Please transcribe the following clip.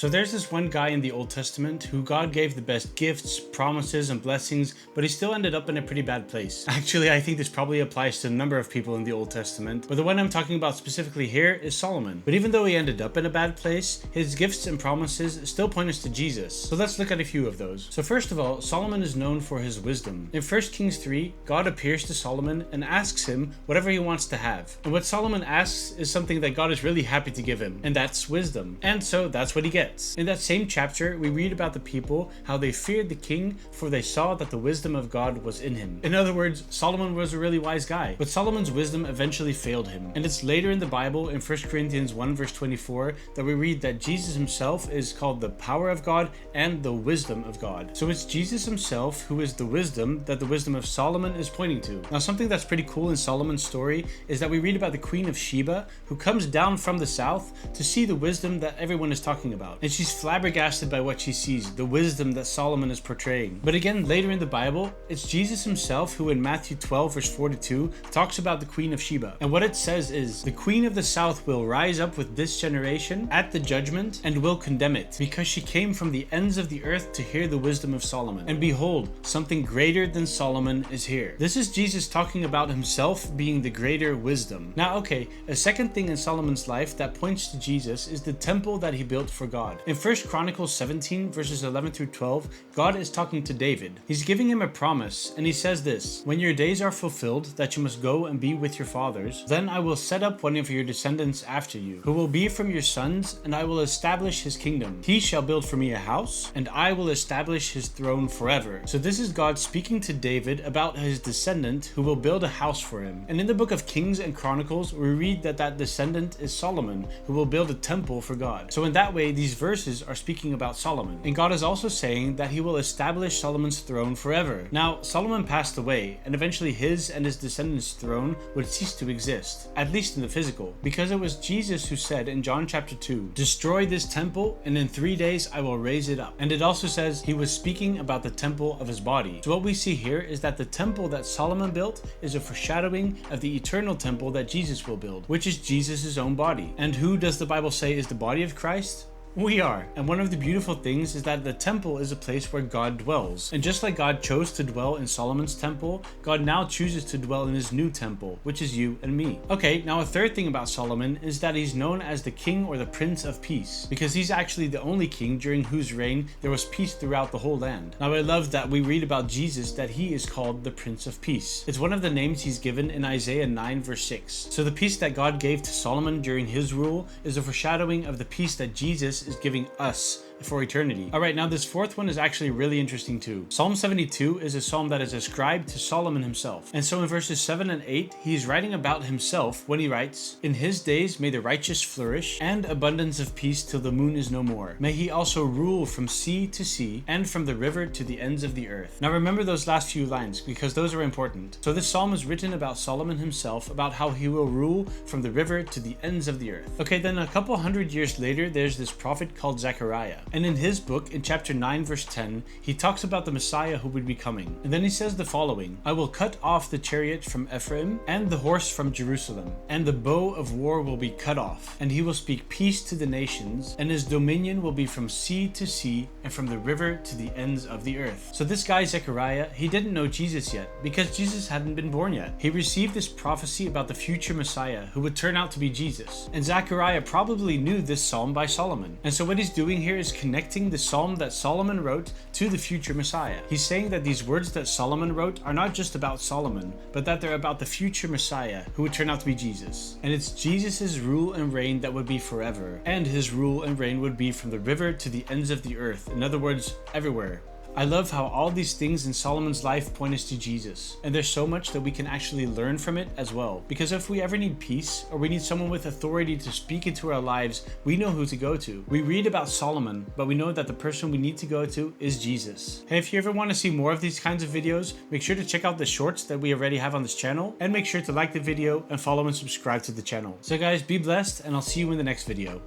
So there's this one guy in the Old Testament who God gave the best gifts, promises, and blessings, but he still ended up in a pretty bad place. Actually, I think this probably applies to a number of people in the Old Testament, but the one I'm talking about specifically here is Solomon. But even though he ended up in a bad place, his gifts and promises still point us to Jesus. So let's look at a few of those. So first of all, Solomon is known for his wisdom. In 1 Kings 3, God appears to Solomon and asks him whatever he wants to have. And what Solomon asks is something that God is really happy to give him, and that's wisdom. And so that's what he gets. In that same chapter, we read about the people, how they feared the king, for they saw that the wisdom of God was in him. In other words, Solomon was a really wise guy, but Solomon's wisdom eventually failed him. And it's later in the Bible, in 1 Corinthians 1 verse 24, that we read that Jesus himself is called the power of God and the wisdom of God. So it's Jesus himself who is the wisdom that the wisdom of Solomon is pointing to. Now, something that's pretty cool in Solomon's story is that we read about the Queen of Sheba, who comes down from the south to see the wisdom that everyone is talking about. And she's flabbergasted by what she sees, the wisdom that Solomon is portraying. But again, later in the Bible, it's Jesus himself who in Matthew 12 verse 42 talks about the Queen of Sheba. And what it says is, the Queen of the South will rise up with this generation at the judgment and will condemn it, because she came from the ends of the earth to hear the wisdom of Solomon. And behold, something greater than Solomon is here. This is Jesus talking about himself being the greater wisdom. Now, okay, a second thing in Solomon's life that points to Jesus is the temple that he built for God. In 1 Chronicles 17 verses 11 through 12, God is talking to David. He's giving him a promise, and he says this: "When your days are fulfilled, that you must go and be with your fathers, then I will set up one of your descendants after you, who will be from your sons, and I will establish his kingdom. He shall build for me a house, and I will establish his throne forever." So this is God speaking to David about his descendant who will build a house for him. And in the book of Kings and Chronicles, we read that that descendant is Solomon, who will build a temple for God. So in that way, these verses are speaking about Solomon. And God is also saying that he will establish Solomon's throne forever. Now, Solomon passed away, and eventually his and his descendants' throne would cease to exist, at least in the physical, because it was Jesus who said in John chapter 2, "Destroy this temple, and in 3 days I will raise it up." And it also says he was speaking about the temple of his body. So what we see here is that the temple that Solomon built is a foreshadowing of the eternal temple that Jesus will build, which is Jesus' own body. And who does the Bible say is the body of Christ? We are. And one of the beautiful things is that the temple is a place where God dwells. And just like God chose to dwell in Solomon's temple, God now chooses to dwell in his new temple, which is you and me. Okay, now a third thing about Solomon is that he's known as the king or the prince of peace, because he's actually the only king during whose reign there was peace throughout the whole land. Now, I love that we read about Jesus that he is called the Prince of Peace. It's one of the names he's given in Isaiah 9 verse 6. So the peace that God gave to Solomon during his rule is a foreshadowing of the peace that Jesus is giving us for eternity. Alright, now this fourth one is actually really interesting too. Psalm 72 is a psalm that is ascribed to Solomon himself. And so in verses 7 and 8, he's writing about himself when he writes, "In his days may the righteous flourish, and abundance of peace till the moon is no more. May he also rule from sea to sea, and from the river to the ends of the earth." Now remember those last few lines, because those are important. So this psalm is written about Solomon himself, about how he will rule from the river to the ends of the earth. Okay, then a couple hundred years later, there's this prophet called Zechariah. And in his book, in chapter 9 verse 10, he talks about the Messiah who would be coming. And then he says the following: "I will cut off the chariot from Ephraim, and the horse from Jerusalem, and the bow of war will be cut off. And he will speak peace to the nations, and his dominion will be from sea to sea, and from the river to the ends of the earth." So this guy Zechariah, he didn't know Jesus yet, because Jesus hadn't been born yet. He received this prophecy about the future Messiah, who would turn out to be Jesus. And Zechariah probably knew this psalm by Solomon. And so what he's doing here is connecting the psalm that Solomon wrote to the future Messiah. He's saying that these words that Solomon wrote are not just about Solomon, but that they're about the future Messiah who would turn out to be Jesus. And it's Jesus' rule and reign that would be forever. And his rule and reign would be from the river to the ends of the earth. In other words, everywhere. I love how all these things in Solomon's life point us to Jesus, and there's so much that we can actually learn from it as well, because if we ever need peace, or we need someone with authority to speak into our lives, we know who to go to. We read about Solomon, but we know that the person we need to go to is Jesus. Hey, if you ever want to see more of these kinds of videos, make sure to check out the shorts that we already have on this channel, and make sure to like the video and follow and subscribe to the channel. So guys, be blessed, and I'll see you in the next video.